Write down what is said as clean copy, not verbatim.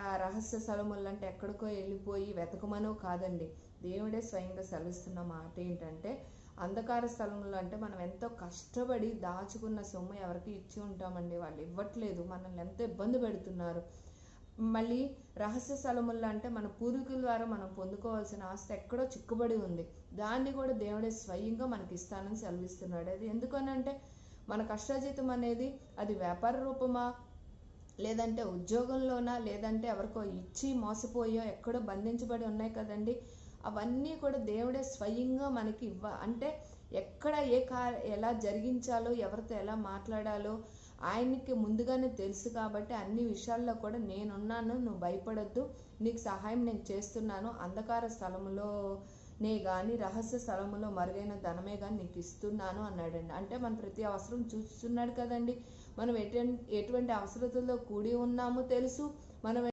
ఆ రహస్య స్థలములు అంటే ఎక్కడికో వెళ్ళిపోయి వెతకమనో కాదండి. దేవుడే స్వయంగా సెలవిస్తున్న మాట ఏంటంటే, అంధకార స్థలములు అంటే మనం ఎంతో కష్టపడి దాచుకున్న సొమ్ము ఎవరికి ఇచ్చి ఉంటామండి, వాళ్ళు ఇవ్వట్లేదు, మనల్ని ఎంతో ఇబ్బంది పెడుతున్నారు. మళ్ళీ రహస్య స్థలములు అంటే మన పూర్వీకుల ద్వారా మనం పొందుకోవాల్సిన ఆస్తి ఎక్కడో చిక్కుబడి ఉంది, దాన్ని కూడా దేవుడే స్వయంగా మనకి ఇస్తానని సెలవిస్తున్నాడు. అది ఎందుకనంటే మన కష్టాజీతం అనేది అది వ్యాపార రూపమా, లేదంటే ఉద్యోగంలోనా, లేదంటే ఎవరికో ఇచ్చి మోసపోయో ఎక్కడో బంధించబడి ఉన్నాయి కదండి. అవన్నీ కూడా దేవుడే స్వయంగా మనకి అంటే ఎక్కడ ఎలా జరిగించాలో, ఎవరితో ఎలా మాట్లాడాలో ఆయనకి ముందుగానే తెలుసు. కాబట్టి అన్ని విషయాల్లో కూడా నేనున్నాను, నువ్వు భయపడొద్దు, నీకు సహాయం నేను చేస్తున్నాను, అంధకార స్థలములో నే కానీ రహస్య స్థలములో మరుగైన ధనమే కానీ నీకు ఇస్తున్నాను అన్నాడండి. అంటే మన ప్రతి అవసరం చూస్తున్నాడు కదండి. మనం ఎటువంటి అవసరతలో కూడి ఉన్నామో తెలుసు, మనం